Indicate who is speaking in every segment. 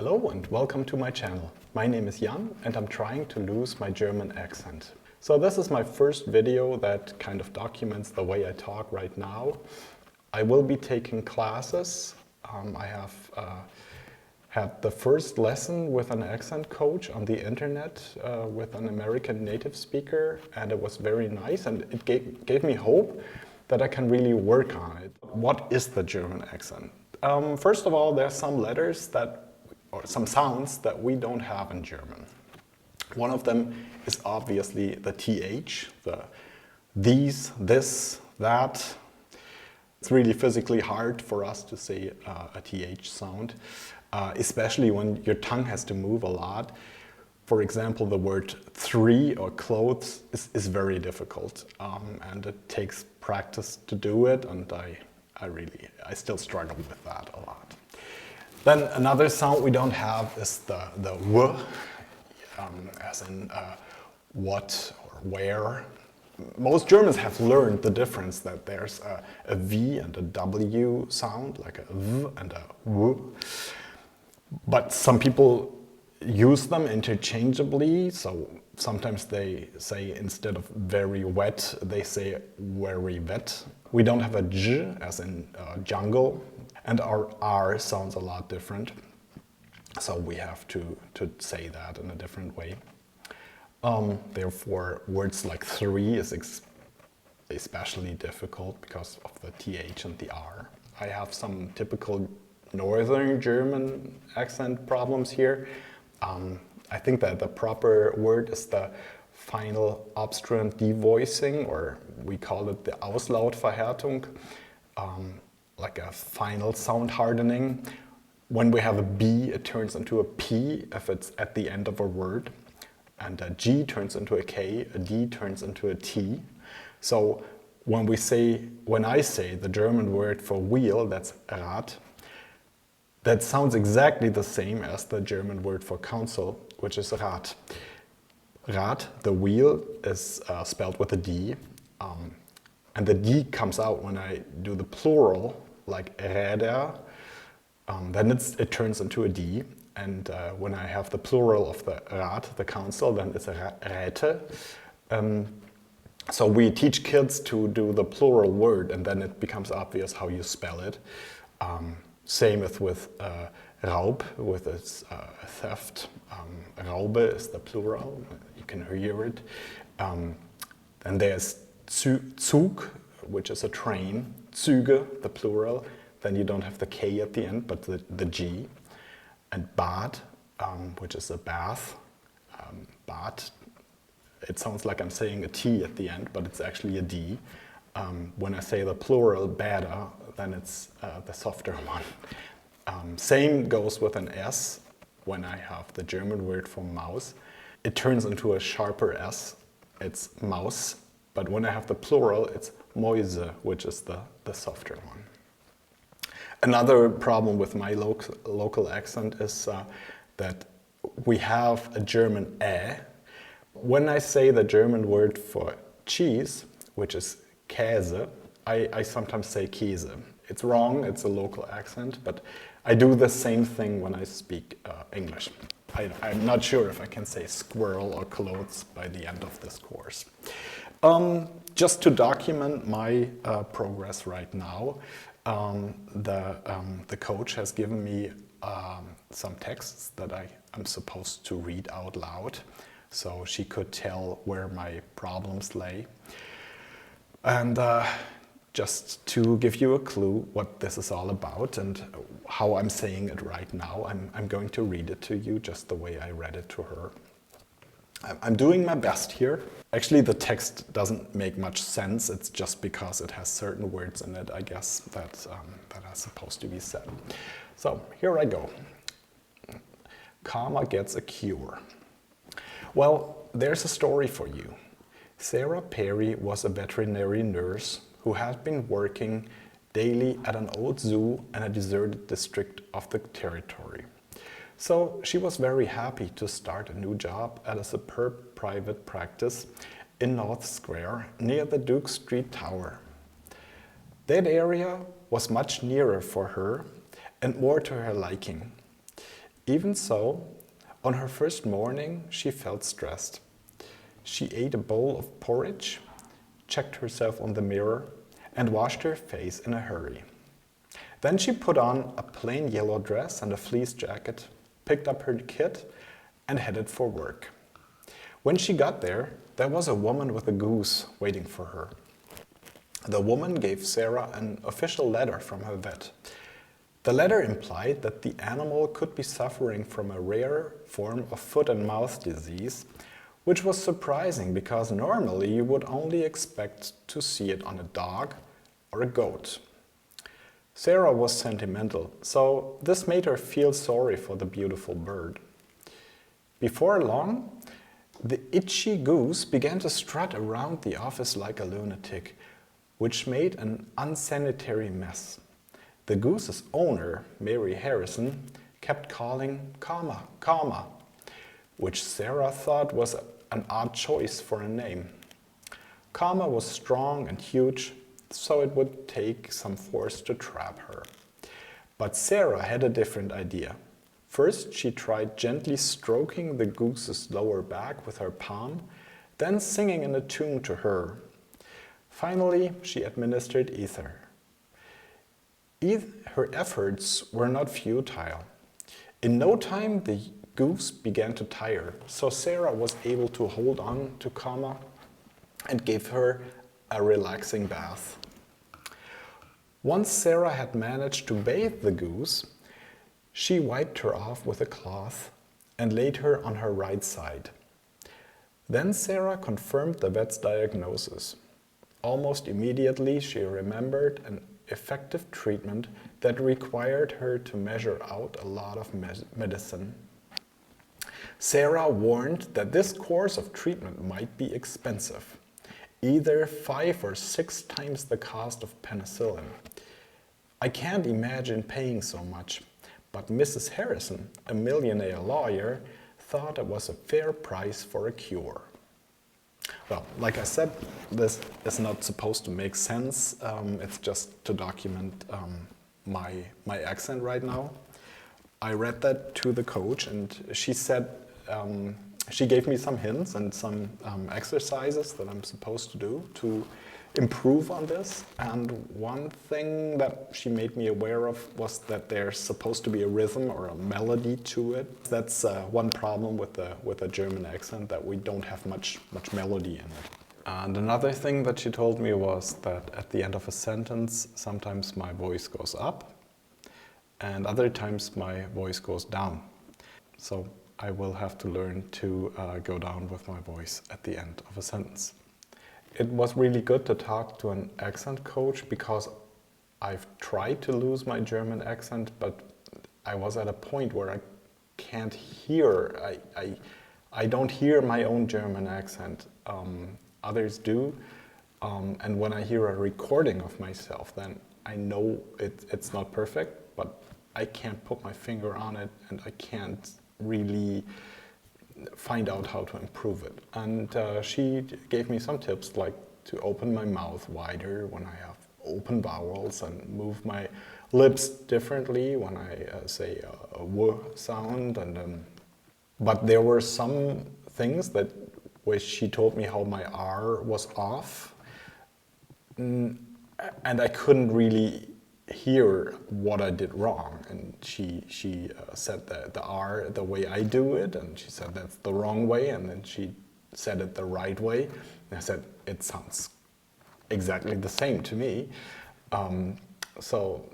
Speaker 1: Hello and welcome to my channel. My name is Jan and I'm trying to lose my German accent. So this is my first video that kind of documents the way I talk right now. I will be taking classes. I have had the first lesson with an accent coach on the internet with an American native speaker, and it was very nice and it gave me hope that I can really work on it. What is the German accent? First of all, there are some letters or some sounds that we don't have in German. One of them is obviously the TH, the these, this, that. It's really physically hard for us to say a TH sound, especially when your tongue has to move a lot. For example, the word three or clothes is very difficult, and it takes practice to do it, and I still struggle with that a lot. Then another sound we don't have is the w, as in what or where. Most Germans have learned the difference that there's a V and a W sound, like a V and a W. But some people use them interchangeably, so sometimes they say instead of very wet, they say very wet. We don't have a J, as in jungle, and our R sounds a lot different, so we have to say that in a different way. Therefore, words like three is especially difficult because of the TH and the R. I have some typical Northern German accent problems here. I think that the proper word is the final obstruent devoicing, or we call it the Auslautverhärtung, like a final sound hardening. When we have a B, it turns into a P if it's at the end of a word, and a G turns into a K, a D turns into a T. So when I say the German word for wheel, that's Rad, that sounds exactly the same as the German word for council, which is Rad. Rad, the wheel, is spelled with a D, and the D comes out when I do the plural, like Räder, then it turns into a D, and when I have the plural of the Rad, the council, then it's a Räte. So we teach kids to do the plural word, and then it becomes obvious how you spell it. Same with Raub, with its theft. Raube is the plural, you can hear it. Then there's Zug, which is a train. Züge, the plural. Then you don't have the K at the end, but the G. And Bad, which is a bath. Bad, it sounds like I'm saying a T at the end, but it's actually a D. When I say the plural, Bäder, then it's the softer one. Same goes with an S. When I have the German word for mouse, it turns into a sharper S. It's Maus. But when I have the plural, it's Mäuse, which is the softer one. Another problem with my local accent is that we have a German ä. When I say the German word for cheese, which is Käse, I sometimes say Käse. It's wrong, it's a local accent, but I do the same thing when I speak English. I'm not sure if I can say squirrel or clothes by the end of this course. Just to document my progress right now, the coach has given me some texts that I'm supposed to read out loud, so she could tell where my problems lay. And just to give you a clue what this is all about and how I'm saying it right now, I'm going to read it to you just the way I read it to her. I'm doing my best here. Actually, the text doesn't make much sense. It's just because it has certain words in it, I guess, that are supposed to be said. So here I go. Karma gets a cure. Well, there's a story for you. Sarah Perry was a veterinary nurse who had been working daily at an old zoo in a deserted district of the territory. So she was very happy to start a new job at a superb private practice in North Square near the Duke Street Tower. That area was much nearer for her and more to her liking. Even so, on her first morning, she felt stressed. She ate a bowl of porridge, checked herself on the mirror, and washed her face in a hurry. Then she put on a plain yellow dress and a fleece jacket, picked up her kit, and headed for work. When she got there was a woman with a goose waiting for her. The woman gave Sarah an official letter from her vet. The letter implied that the animal could be suffering from a rare form of foot and mouth disease, which was surprising because normally you would only expect to see it on a dog or a goat. Sarah was sentimental, so this made her feel sorry for the beautiful bird. Before long, the itchy goose began to strut around the office like a lunatic, which made an unsanitary mess. The goose's owner, Mary Harrison, kept calling Karma, Karma, which Sarah thought was an odd choice for a name. Karma was strong and huge, so it would take some force to trap her. But Sarah had a different idea. First, she tried gently stroking the goose's lower back with her palm, then singing in a tune to her. Finally, she administered ether. Her efforts were not futile. In no time, the goose began to tire, so Sarah was able to hold on to Karma and gave her a relaxing bath. Once Sarah had managed to bathe the goose, she wiped her off with a cloth and laid her on her right side. Then Sarah confirmed the vet's diagnosis. Almost immediately, she remembered an effective treatment that required her to measure out a lot of medicine. Sarah warned that this course of treatment might be expensive, either 5 or 6 times the cost of penicillin. I can't imagine paying so much, but Mrs. Harrison, a millionaire lawyer, thought it was a fair price for a cure. Well, like I said, this is not supposed to make sense. It's just to document my accent right now. I read that to the coach, and she said, she gave me some hints and some exercises that I'm supposed to do to improve on this. And one thing that she made me aware of was that there's supposed to be a rhythm or a melody to it. That's one problem with the German accent, that we don't have much melody in it. And another thing that she told me was that at the end of a sentence, sometimes my voice goes up and other times my voice goes down. So I will have to learn to go down with my voice at the end of a sentence. It was really good to talk to an accent coach because I've tried to lose my German accent, but I was at a point where I can't hear. I don't hear my own German accent. Others do. And when I hear a recording of myself, then I know it's not perfect, but I can't put my finger on it and I can't really find out how to improve it. And she gave me some tips, like to open my mouth wider when I have open vowels and move my lips differently when I say a w sound. And but there were some things that where she told me how my R was off, and I couldn't really hear what I did wrong. And she said the R the way I do it, and she said that's the wrong way, and then she said it the right way. And I said it sounds exactly the same to me. So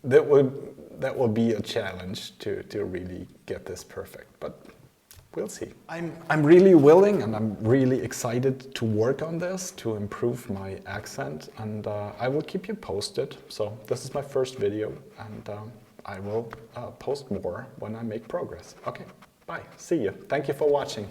Speaker 1: that will be a challenge to really get this perfect, but we'll see. I'm really willing and I'm really excited to work on this, to improve my accent, and I will keep you posted. So this is my first video, and I will post more when I make progress. Okay, bye, see you. Thank you for watching.